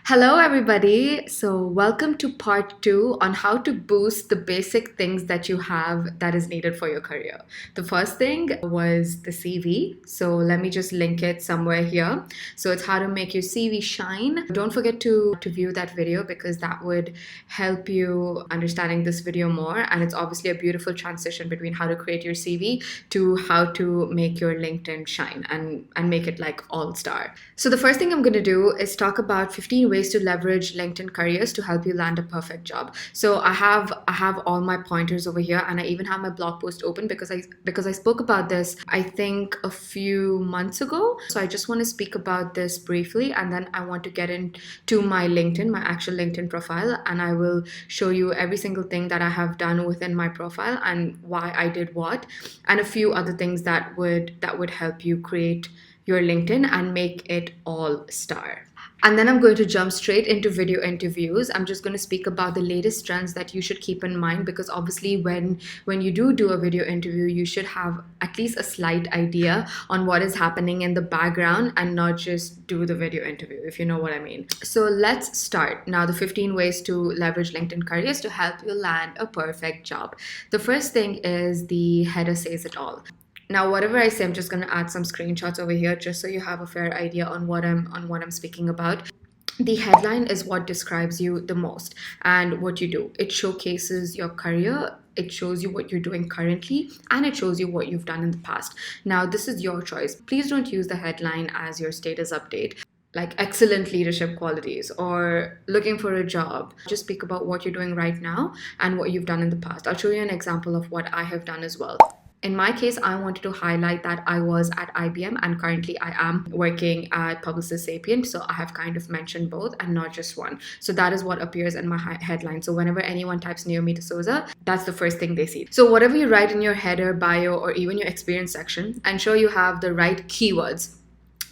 Hello, everybody. So, welcome to part two on how to boost the basic things that you have that is needed for your career. The first thing was the CV. So, let me just link it somewhere here. So, it's how to make your CV shine. Don't forget to view that video because that would help you understanding this video more. And it's obviously a beautiful transition between how to create your CV to how to make your LinkedIn shine and make it like all star. So, the first thing I'm going to do is talk about 15 ways to leverage LinkedIn careers to help you land a perfect job. So I have all my pointers over here, and I even have my blog post open because I spoke about this I think a few months ago. So I just want to speak about this briefly, and then I want to get into my LinkedIn, my actual LinkedIn profile, and I will show you every single thing that I have done within my profile and why I did what, and a few other things that would help you create your LinkedIn and make it all star. And then I'm going to jump straight into video interviews. I'm just going to speak about the latest trends that you should keep in mind because obviously when you do a video interview, you should have at least a slight idea on what is happening in the background and not just do the video interview, if you know what I mean. So let's start. Now, the 15 ways to leverage LinkedIn careers to help you land a perfect job. The first thing is the header says it all. Now, whatever I say, I'm just going to add some screenshots over here just so you have a fair idea on what I'm speaking about. The headline is what describes you the most and what you do. It showcases your career, it shows you what you're doing currently, and it shows you what you've done in the past. Now, this is your choice. Please don't use the headline as your status update, like excellent leadership qualities or looking for a job. Just speak about what you're doing right now and what you've done in the past. I'll show you an example of what I have done as well. In my case, I wanted to highlight that I was at IBM and currently I am working at Publicis Sapient. So I have kind of mentioned both and not just one. So that is what appears in my headline. So whenever anyone types Naomi D'Souza, that's the first thing they see. So whatever you write in your header, bio, or even your experience section, ensure you have the right keywords.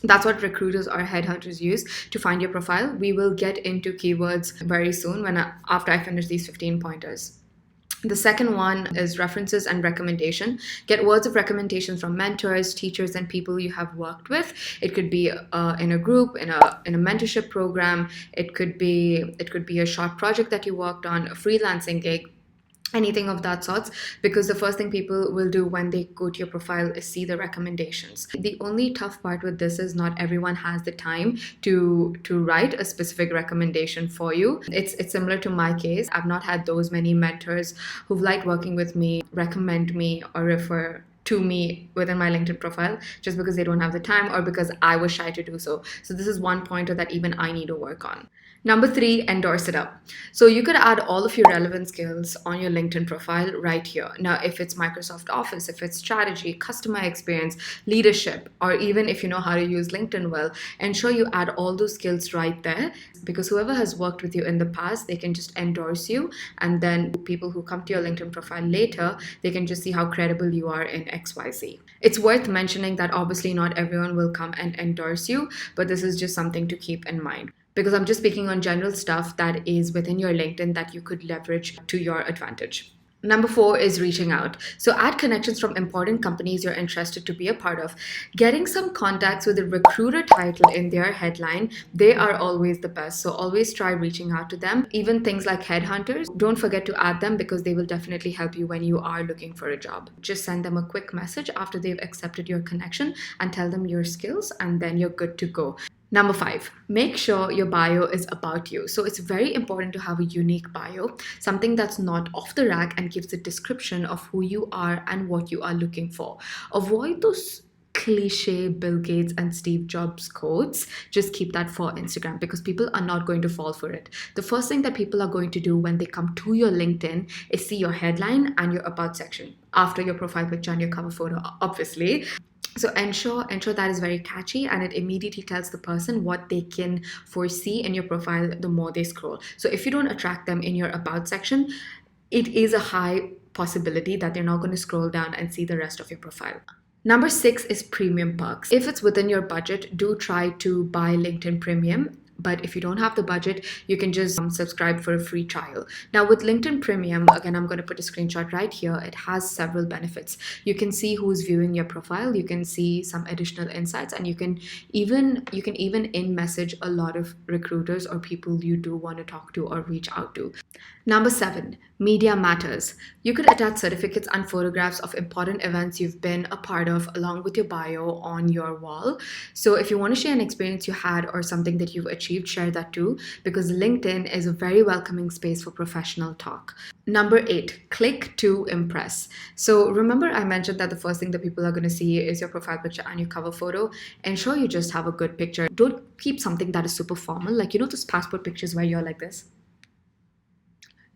That's what recruiters or headhunters use to find your profile. We will get into keywords very soon after I finish these 15 pointers. The second one is references and recommendation. Get words of recommendation from mentors, teachers, and people you have worked with. It could be in a group, in a mentorship program. It could be a short project that you worked on, a freelancing gig, anything of that sorts, because the first thing people will do when they go to your profile is see the recommendations. The only tough part with this is not everyone has the time to write a specific recommendation for you. It's similar to my case. I've not had those many mentors who've liked working with me recommend me or refer to me within my LinkedIn profile just because they don't have the time or because I was shy to do so. So this is one pointer that even I need to work on. Number 3, endorse it up. So you could add all of your relevant skills on your LinkedIn profile right here. Now, if it's Microsoft Office, if it's strategy, customer experience, leadership, or even if you know how to use LinkedIn well, ensure you add all those skills right there because whoever has worked with you in the past, they can just endorse you. And then people who come to your LinkedIn profile later, they can just see how credible you are in XYZ. It's worth mentioning that obviously not everyone will come and endorse you, but this is just something to keep in mind, because I'm just speaking on general stuff that is within your LinkedIn that you could leverage to your advantage. Number 4 is reaching out. So add connections from important companies you're interested to be a part of. Getting some contacts with the recruiter title in their headline, they are always the best. So always try reaching out to them. Even things like headhunters, don't forget to add them because they will definitely help you when you are looking for a job. Just send them a quick message after they've accepted your connection and tell them your skills, and then you're good to go. Number 5, make sure your bio is about you. So it's very important to have a unique bio, something that's not off the rack and gives a description of who you are and what you are looking for. Avoid those cliche Bill Gates and Steve Jobs quotes. Just keep that for Instagram because people are not going to fall for it. The first thing that people are going to do when they come to your LinkedIn is see your headline and your about section after your profile picture and your cover photo, obviously. So ensure that is very catchy and it immediately tells the person what they can foresee in your profile the more they scroll. So if you don't attract them in your about section, it is a high possibility that they're not going to scroll down and see the rest of your profile. Number 6 is premium perks. If it's within your budget, do try to buy LinkedIn Premium. But if you don't have the budget, you can just subscribe for a free trial. Now with LinkedIn Premium, again, I'm going to put a screenshot right here. It has several benefits. You can see who's viewing your profile. You can see some additional insights, and you can even in message a lot of recruiters or people you do want to talk to or reach out to. Number 7, media matters. You could attach certificates and photographs of important events you've been a part of along with your bio on your wall. So if you want to share an experience you had or something that you've achieved, share that too, because LinkedIn is a very welcoming space for professional talk. Number 8, click to impress. So remember I mentioned that the first thing that people are going to see is your profile picture and your cover photo. Ensure you just have a good picture. Don't keep something that is super formal, like those passport pictures where you're like this.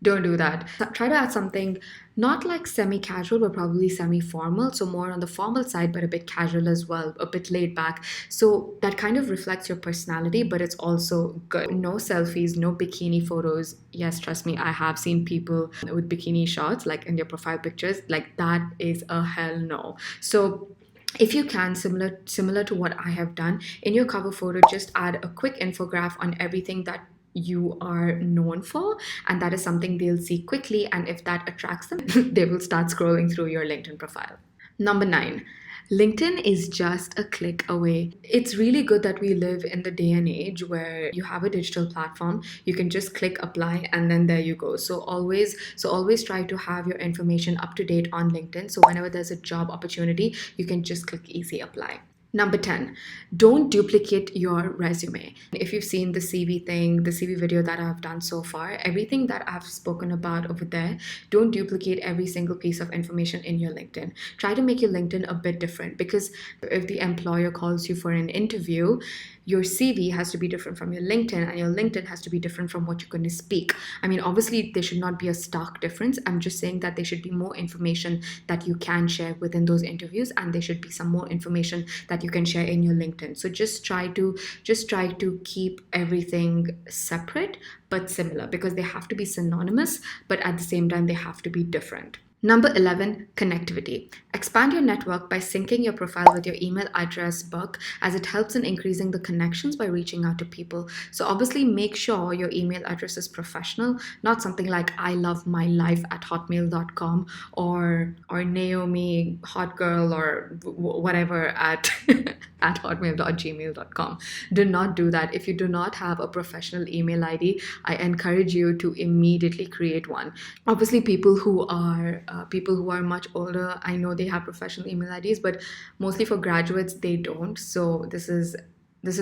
Don't do that. Try to add something not like semi-casual, but probably semi-formal. So more on the formal side, but a bit casual as well, a bit laid back. So that kind of reflects your personality, but it's also good. No selfies, no bikini photos. Yes, trust me, I have seen people with bikini shots, like in their profile pictures. Like that is a hell no. So if you can, similar to what I have done, in your cover photo, just add a quick infographic on everything that you are known for, and that is something they'll see quickly, and if that attracts them they will start scrolling through your LinkedIn profile. Number 9, LinkedIn is just a click away. It's really good that we live in the day and age where you have a digital platform, you can just click apply, and then there you go. So always try to have your information up to date on LinkedIn, so whenever there's a job opportunity, you can just click easy apply. Number 10, don't duplicate your resume. If you've seen the CV thing, the CV video that I've done so far, everything that I've spoken about over there, don't duplicate every single piece of information in your LinkedIn. Try to make your LinkedIn a bit different, because if the employer calls you for an interview, your CV has to be different from your LinkedIn, and your LinkedIn has to be different from what you're going to speak. I mean, obviously, there should not be a stark difference. I'm just saying that there should be more information that you can share within those interviews, and there should be some more information that you can share in your LinkedIn. So just try to keep everything separate but similar, because they have to be synonymous, but at the same time, they have to be different. Number 11, connectivity. Expand your network by syncing your profile with your email address book, as it helps in increasing the connections by reaching out to people. So obviously make sure your email address is professional, not something like ilovemylife@hotmail.com or Naomi hot girl or whatever at at hotmail.gmail.com. Do not do that. If you do not have a professional email ID, I encourage you to immediately create one. Obviously, people who are much older, I know they have professional email IDs, but mostly for graduates, they don't. So this is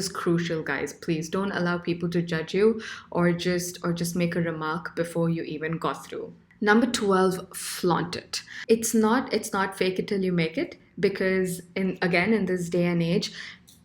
crucial, guys. Please don't allow people to judge you or just make a remark before you even got through. Number 12, flaunt it. It's not fake it till you make it, because in this day and age,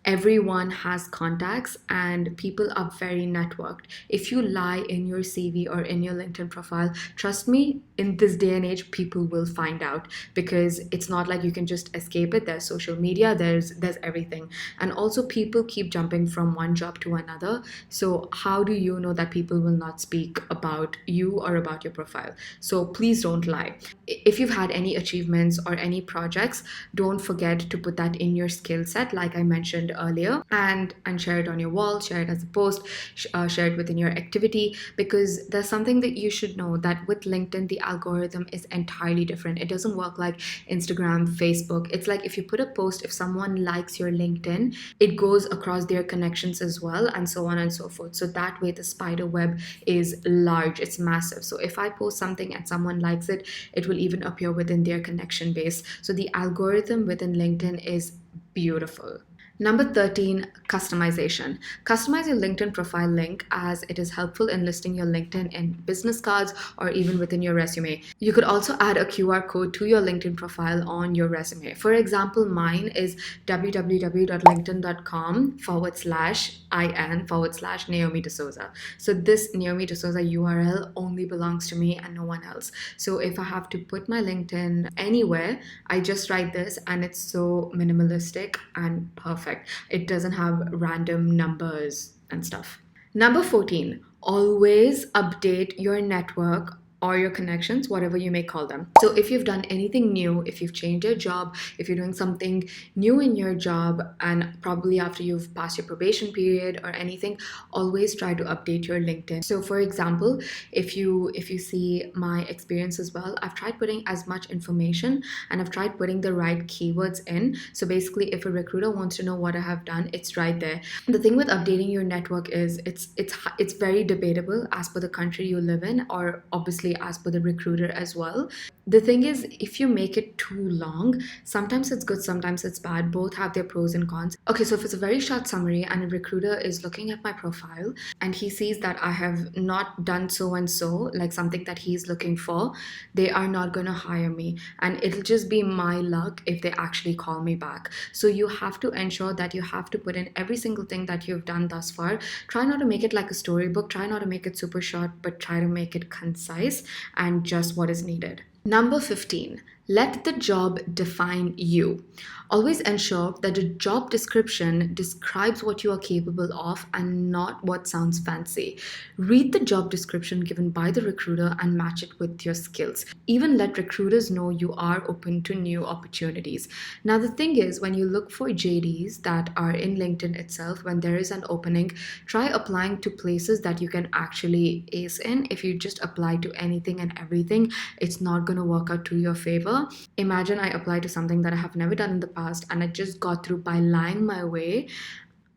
everyone has contacts and people are very networked. If you lie in your CV or in your LinkedIn profile, trust me, in this day and age, people will find out, because it's not like you can just escape it. There's social media, there's everything. And also, people keep jumping from one job to another. So how do you know that people will not speak about you or about your profile? So please don't lie. If you've had any achievements or any projects, don't forget to put that in your skill set, like I mentioned earlier, and share it on your wall, share it as a post, share it within your activity, because there's something that you should know, that with LinkedIn, the algorithm is entirely different. It doesn't work like Instagram, Facebook. It's like if you put a post, if someone likes your LinkedIn, it goes across their connections as well, and so on and so forth. So that way the spider web is large, it's massive. So if I post something and someone likes it, it will even appear within their connection base. So the algorithm within LinkedIn is beautiful. Number 13, customization. Customize your LinkedIn profile link, as it is helpful in listing your LinkedIn in business cards or even within your resume. You could also add a QR code to your LinkedIn profile on your resume. For example, mine is www.linkedin.com/in/Naomi D'Souza. So this Naomi D'Souza URL only belongs to me and no one else. So if I have to put my LinkedIn anywhere, I just write this, and it's so minimalistic and perfect. It doesn't have random numbers and stuff. Number 14, always update your network or your connections, whatever you may call them. So if you've done anything new, if you've changed your job, if you're doing something new in your job, and probably after you've passed your probation period or anything, always try to update your LinkedIn. So for example, if you see my experience as well, I've tried putting as much information and I've tried putting the right keywords in. So basically, if a recruiter wants to know what I have done, it's right there. The thing with updating your network is it's very debatable as per the country you live in, or obviously as per the recruiter as well. The thing is, if you make it too long, sometimes it's good, sometimes it's bad. Both have their pros and cons. Okay, so if it's a very short summary and a recruiter is looking at my profile and he sees that I have not done so and so, like something that he's looking for, they are not going to hire me. And it'll just be my luck if they actually call me back. So you have to ensure that you have to put in every single thing that you've done thus far. Try not to make it like a storybook, try not to make it super short, but try to make it concise and just what is needed. Number 15, let the job define you. Always ensure that the job description describes what you are capable of and not what sounds fancy. Read the job description given by the recruiter and match it with your skills. Even let recruiters know you are open to new opportunities. Now, the thing is, when you look for JDs that are in LinkedIn itself, when there is an opening, try applying to places that you can actually ace in. If you just apply to anything and everything, it's not going to work out to your favor. Imagine I applied to something that I have never done in the past and I just got through by lying my way.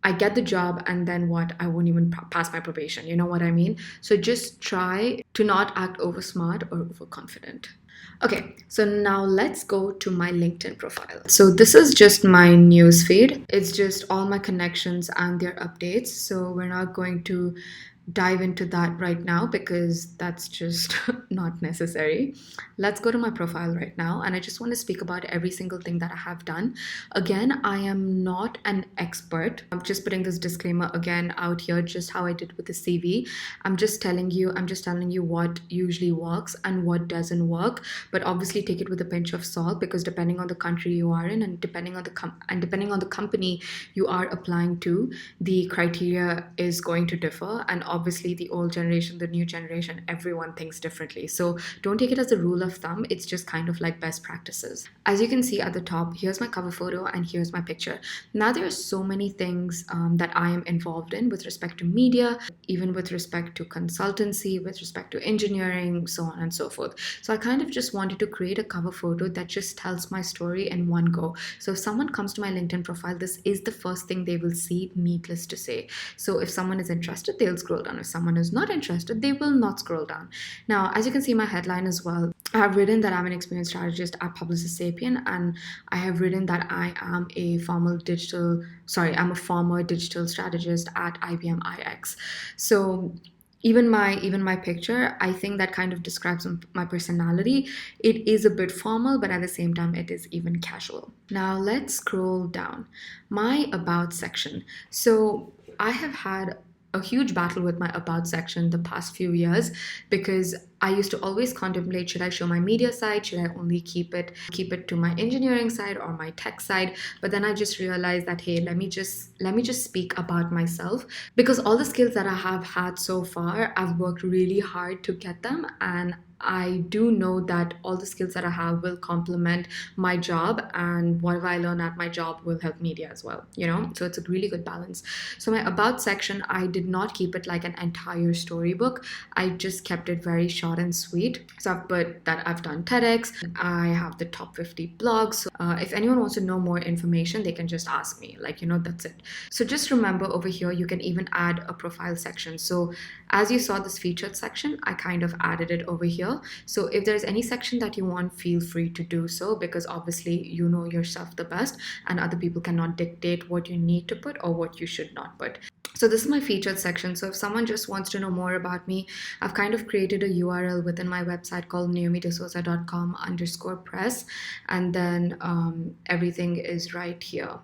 I get the job and then what? I won't even pass my probation. You know what I mean? So just try to not act over smart or overconfident. Okay, so now let's go to my LinkedIn profile. So this is just my news feed. It's just all my connections and their updates. So we're not going to dive into that right now because that's just not necessary. Let's go to my profile right now, and I just want to speak about every single thing that I have done. Again, I am not an expert. I'm just putting this disclaimer again out here, just how I did with the CV. I'm just telling you what usually works and what doesn't work, but obviously take it with a pinch of salt because depending on the country you are in and depending on the company you are applying to, the criteria is going to differ. And obviously the old generation, the new generation, everyone thinks differently. So don't take it as a rule of thumb. It's just kind of like best practices. As you can see at the top, here's my cover photo and here's my picture. Now there are so many things that I am involved in with respect to media, even with respect to consultancy, with respect to engineering, so on and so forth. So I kind of just wanted to create a cover photo that just tells my story in one go. So if someone comes to my LinkedIn profile, this is the first thing they will see, needless to say. So if someone is interested, they'll scroll down. If someone is not interested, they will not scroll down. Now, as you can see my headline as well, I have written that I'm an experienced strategist at Publicis Sapient, and I have written that I'm a former digital strategist at IBM iX. So even my picture, I think that kind of describes my personality. It is a bit formal, but at the same time it is even casual. Now let's scroll down. My about section. So I have had a huge battle with my about section the past few years because I used to always contemplate, should I show my media side? Should I only keep it to my engineering side or my tech side? But then I just realized that, hey, let me just speak about myself, because all the skills that I have had so far, I've worked really hard to get them, and I do know that all the skills that I have will complement my job, and whatever I learn at my job will help media as well, so it's a really good balance. So my about section, I did not keep it like an entire storybook. I just kept it very short and sweet. So I've put that I've done TEDx, I have the top 50 blogs. So, if anyone wants to know more information, they can just ask me, that's it. So just remember, over here you can even add a profile section. So as you saw this featured section, I kind of added it over here. So if there's any section that you want, feel free to do so, because obviously you know yourself the best and other people cannot dictate what you need to put or what you should not put. So this is my featured section. So if someone just wants to know more about me, I've kind of created a URL within my website called naomidesouza.com_press, and then everything is right here.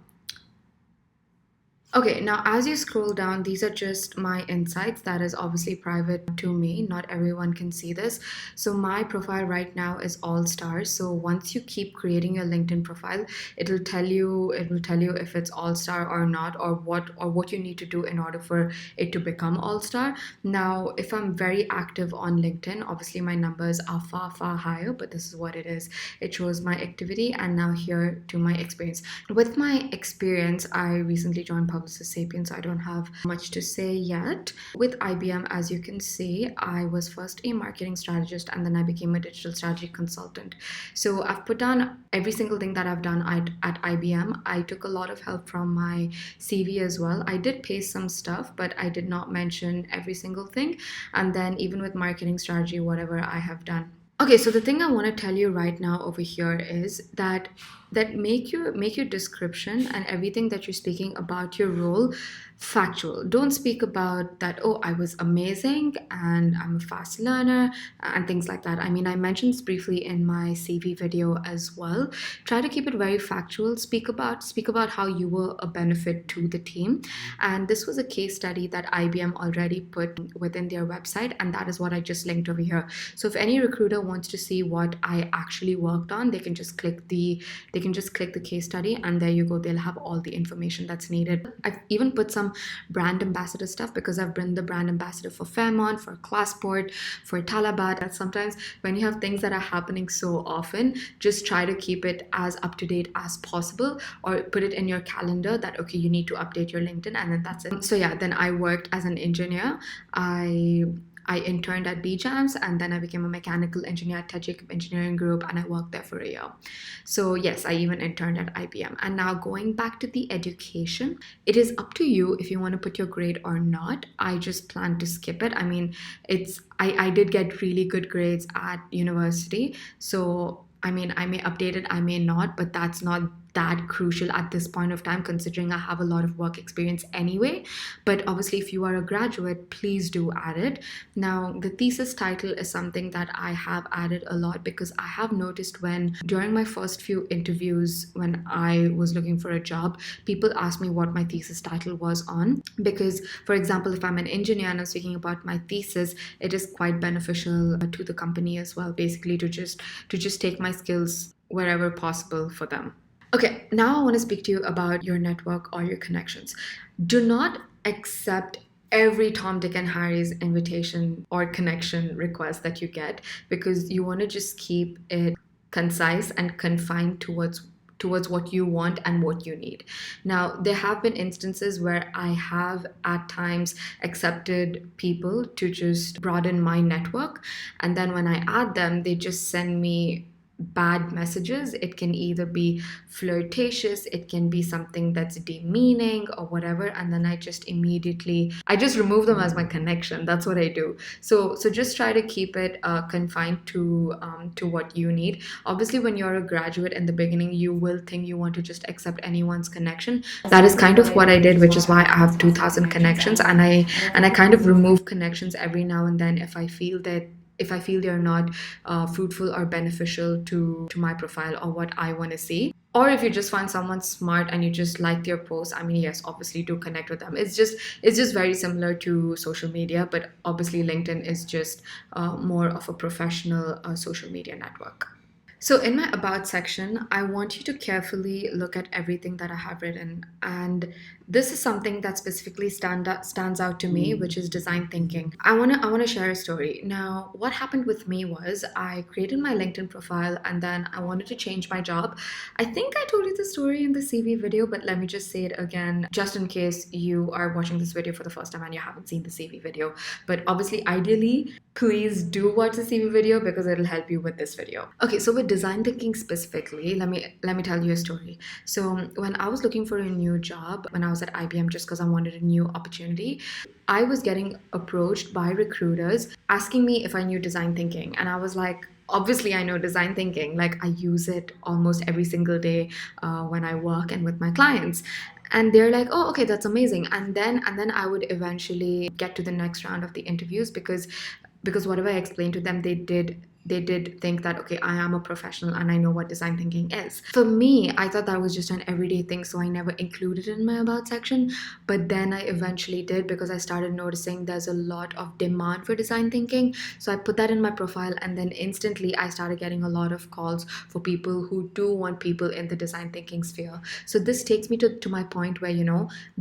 Okay, now as you scroll down, these are just my insights. That is obviously private to me. Not everyone can see this. So my profile right now is all stars. So once you keep creating your LinkedIn profile, it will tell you if it's all star or not, or what you need to do in order for it to become all star. Now, if I'm very active on LinkedIn, obviously my numbers are far, far higher, but this is what it is. It shows my activity, and now here to my experience. With my experience, I recently joined Publicis Sapient, so I don't have much to say yet. With IBM, as you can see, I was first a marketing strategist and then I became a digital strategy consultant. So I've put down every single thing that I've done at IBM. I took a lot of help from my CV as well. I did paste some stuff, but I did not mention every single thing. And then even with marketing strategy, whatever I have done. Okay, so the thing I want to tell you right now over here is that make your description and everything that you're speaking about your role factual. Don't speak about that, oh, I was amazing and I'm a fast learner and things like that. I mean, I mentioned this briefly in my CV video as well. Try to keep it very factual. Speak about how you were a benefit to the team. And this was a case study that IBM already put within their website, and that is what I just linked over here. So if any recruiter wants to see what I actually worked on, they can just click the case study, and there you go. They'll have all the information that's needed. I've even put some brand ambassador stuff because I've been the brand ambassador for Fairmont, for Classport, for Talabat. And sometimes when you have things that are happening so often, just try to keep it as up to date as possible, or put it in your calendar that okay, you need to update your LinkedIn, and then that's it. So yeah, then I worked as an engineer. I interned at BJAMS, and then I became a mechanical engineer at Ted Jacob Engineering Group, and I worked there for a year. So yes, I even interned at IBM. And now going back to the education, it is up to you if you want to put your grade or not. I just plan to skip it. I mean, I did get really good grades at university, so I mean, I may update it, I may not, but that's not that crucial at this point of time, considering I have a lot of work experience anyway. But obviously, if you are a graduate, please do add it. Now, the thesis title is something that I have added a lot because I have noticed when during my first few interviews, when I was looking for a job, people asked me what my thesis title was on. Because, for example, if I'm an engineer and I'm speaking about my thesis, it is quite beneficial to the company as well, basically to just take my skills wherever possible for them. Okay, now I want to speak to you about your network or your connections. Do not accept every Tom, Dick, and Harry's invitation or connection request that you get, because you want to just keep it concise and confined towards what you want and what you need. Now, there have been instances where I have at times accepted people to just broaden my network, and then when I add them, they just send me bad messages. It can either be flirtatious, it can be something that's demeaning or whatever, and then I just remove them as my connection. That's what I do. So just try to keep it confined to what you need. Obviously, when you're a graduate in the beginning, you will think you want to just accept anyone's connection. That is kind of what I did, which is why I have 2,000 connections, and I kind of remove connections every now and then if I feel they're not fruitful or beneficial to my profile or what I want to see. Or if you just find someone smart and you just like their post, I mean, yes, obviously do connect with them. It's just very similar to social media, but obviously LinkedIn is just more of a professional social media network. So, in my About section, I want you to carefully look at everything that I have written. And this is something that specifically stands out to me, which is design thinking. I wanna share a story. Now, what happened with me was I created my LinkedIn profile and then I wanted to change my job. I think I told you the story in the CV video, but let me just say it again, just in case you are watching this video for the first time and you haven't seen the CV video. But obviously, ideally, please do watch the CV video because it'll help you with this video. Okay, so with design thinking specifically, let me tell you a story. So when I was looking for a new job when I was at IBM, just because I wanted a new opportunity, I was getting approached by recruiters asking me if I knew design thinking, and I was like, obviously I know design thinking. Like, I use it almost every single day when I work and with my clients. And they're like, oh, okay, that's amazing. And then I would eventually get to the next round of the interviews because whatever I explained to them, they did think that, okay, I am a professional and I know what design thinking is. For me, I thought that was just an everyday thing, so I never included it in my about section. But then I eventually did, because I started noticing there's a lot of demand for design thinking. So I put that in my profile, and then instantly I started getting a lot of calls for people who do want people in the design thinking sphere. So this takes me to my point where,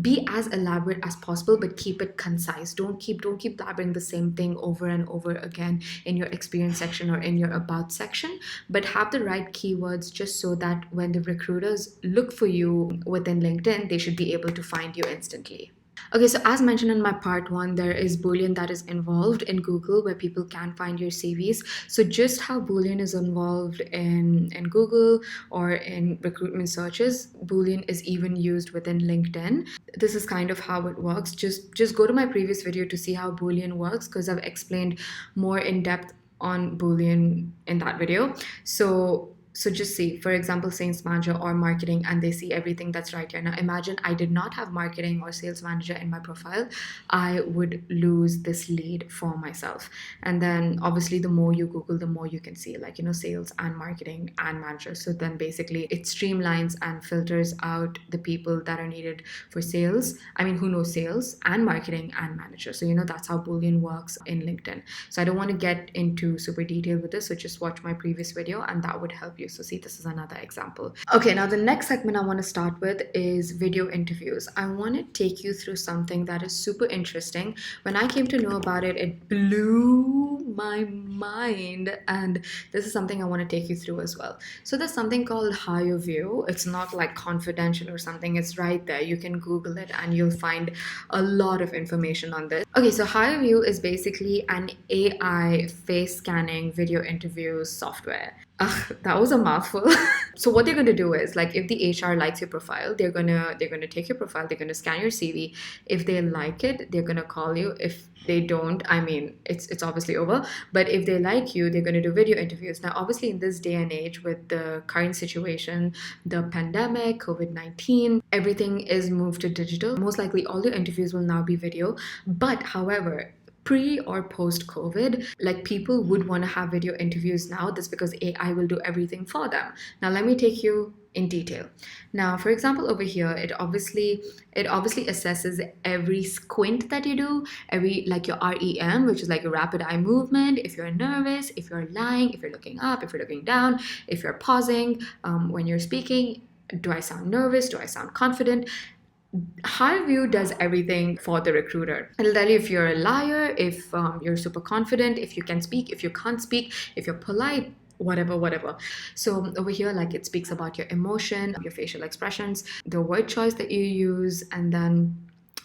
be as elaborate as possible, but keep it concise. Don't keep blabbering the same thing over and over again in your experience section or in your about section, but have the right keywords, just so that when the recruiters look for you within LinkedIn, they should be able to find you instantly. Okay, so as mentioned in my part one, there is Boolean that is involved in Google, where people can find your CVs. So just how Boolean is involved in Google or in recruitment searches, Boolean is even used within LinkedIn. This is kind of how it works. Just go to my previous video to see how Boolean works, because I've explained more in depth on Boolean in that video. So just see, for example, sales manager or marketing, and they see everything that's right here. Now imagine I did not have marketing or sales manager in my profile. I would lose this lead for myself. And then obviously the more you Google, the more you can see, like, sales and marketing and manager. So then basically it streamlines and filters out the people that are needed for sales. I mean, who knows sales and marketing and manager. So, that's how Boolean works in LinkedIn. So I don't want to get into super detail with this. So just watch my previous video and that would help you. So see, this is another example. Okay, now the next segment I want to start with is video interviews. I want to take you through something that is super interesting. When I came to know about it, it blew my mind, and this is something I want to take you through as well. So there's something called Higher View. It's not like confidential or something. It's right there. You can Google it and you'll find a lot of information on this. Okay, so Higher View is basically an AI face scanning video interview software. That was a mouthful. So what they're going to do is, like, if the HR likes your profile, they're gonna take your profile, they're gonna scan your CV. If they like it, they're gonna call you. If they don't, I mean, it's obviously over. But if they like you, they're gonna do video interviews. Now, obviously, in this day and age, with the current situation, the pandemic, COVID-19, everything is moved to digital. Most likely, all your interviews will now be video. But however, pre or post COVID, like, people would want to have video interviews now. That's because AI will do everything for them. Now, let me take you in detail. Now, for example, over here, it obviously assesses every squint that you do, every, like, your REM, which is like a rapid eye movement, if you're nervous, if you're lying, if you're looking up, if you're looking down, if you're pausing when you're speaking. Do I sound nervous? Do I sound confident? High View does everything for the recruiter. It'll tell you if you're a liar, if you're super confident, if you can speak, if you can't speak, if you're polite, whatever. So over here, like, it speaks about your emotion, your facial expressions, the word choice that you use, and then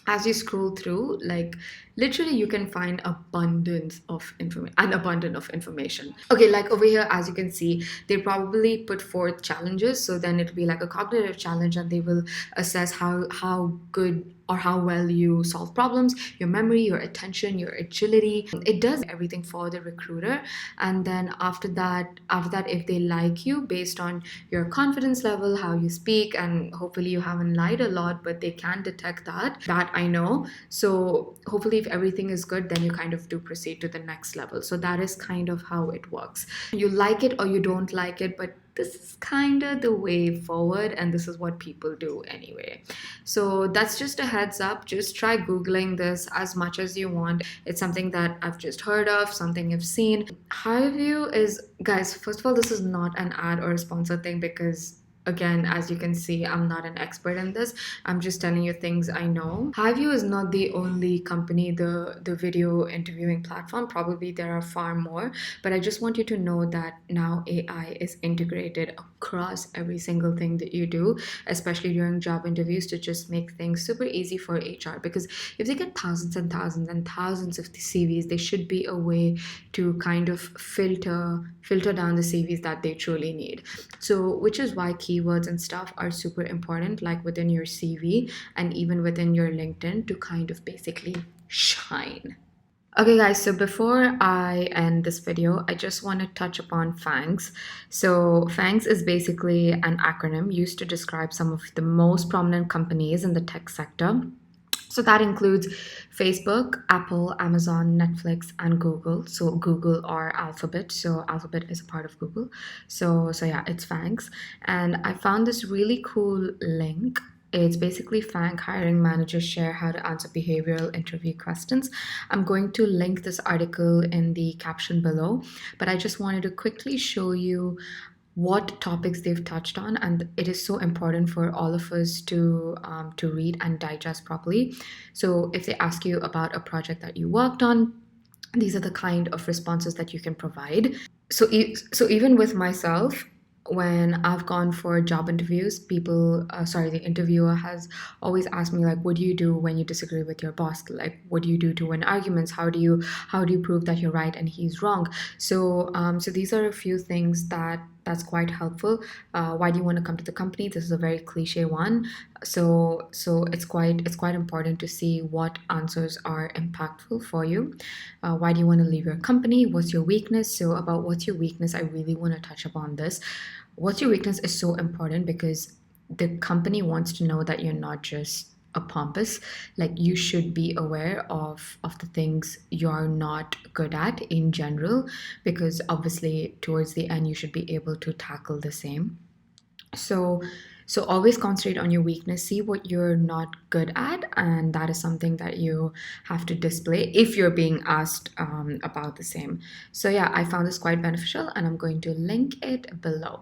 as you scroll through, like, literally you can find an abundance of information. Okay, like over here, as you can see, they probably put forth challenges. So then it'll be like a cognitive challenge, and they will assess how good or how well you solve problems, your memory, your attention, your agility. It does everything for the recruiter. And then after that, if they like you based on your confidence level, how you speak, and hopefully you haven't lied a lot, but they can detect that I know. So hopefully if everything is good, then you kind of do proceed to the next level. So that is kind of how it works. You like it or you don't like it, but this is kind of the way forward, and this is what people do anyway. So that's just a heads up. Just try Googling this as much as you want. It's something that I've just heard of, something I've seen. High View is, guys, first of all, this is not an ad or a sponsor thing, because again, as you can see, I'm not an expert in this. I'm just telling you things I know. Highview is not the only company, the video interviewing platform. Probably there are far more, but I just want you to know that now AI is integrated across every single thing that you do, especially during job interviews, to just make things super easy for HR. Because if they get thousands and thousands and thousands of CVs, there should be a way to kind of filter down the CVs that they truly need. So which is why keywords and stuff are super important, like within your CV and even within your LinkedIn, to kind of basically shine. Okay guys, so before I end this video, I just want to touch upon FANGs. So FANGs is basically an acronym used to describe some of the most prominent companies in the tech sector. So that includes Facebook, Apple, Amazon, Netflix, and Google. So Google or Alphabet. So Alphabet is a part of Google. So yeah, it's Fangs. And I found this really cool link. It's basically Fang hiring managers share how to answer behavioral interview questions. I'm going to link this article in the caption below, but I just wanted to quickly show you what topics they've touched on, and it is so important for all of us to read and digest properly. So if they ask you about a project that you worked on, these are the kind of responses that you can provide. So even with myself, when I've gone for job interviews, the interviewer has always asked me like, what do you do when you disagree with your boss? Like, what do you do to win arguments? How do you prove that you're right and he's wrong? So these are a few things that's quite helpful. Why do you want to come to the company? This is a very cliche one. So it's quite important to see what answers are impactful for you. Why do you want to leave your company? What's your weakness? So about what's your weakness, I really want to touch upon this. What's your weakness is so important because the company wants to know that you're not just a pompous. Like, you should be aware of the things you're not good at in general, because obviously towards the end you should be able to tackle the same. So so always concentrate on your weakness, see what you're not good at, and that is something that you have to display if you're being asked about the same. So yeah, I found this quite beneficial and I'm going to link it below.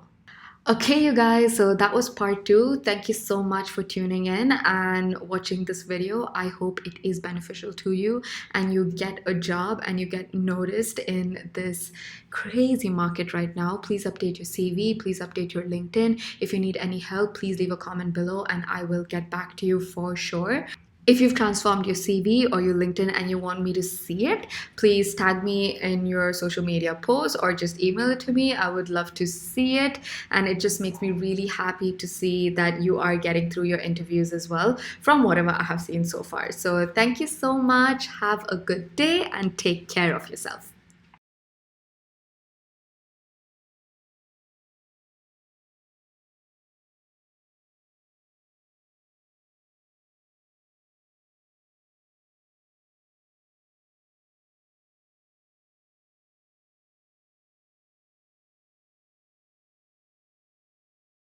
Okay, you guys, so that was part two. Thank you so much for tuning in and watching this video. I hope it is beneficial to you and you get a job and you get noticed in this crazy market right now. Please update your CV, please update your LinkedIn. If you need any help, please leave a comment below and I will get back to you for sure. If you've transformed your CV or your LinkedIn and you want me to see it, please tag me in your social media posts or just email it to me. I would love to see it. And it just makes me really happy to see that you are getting through your interviews as well, from whatever I have seen so far. So thank you so much. Have a good day and take care of yourself.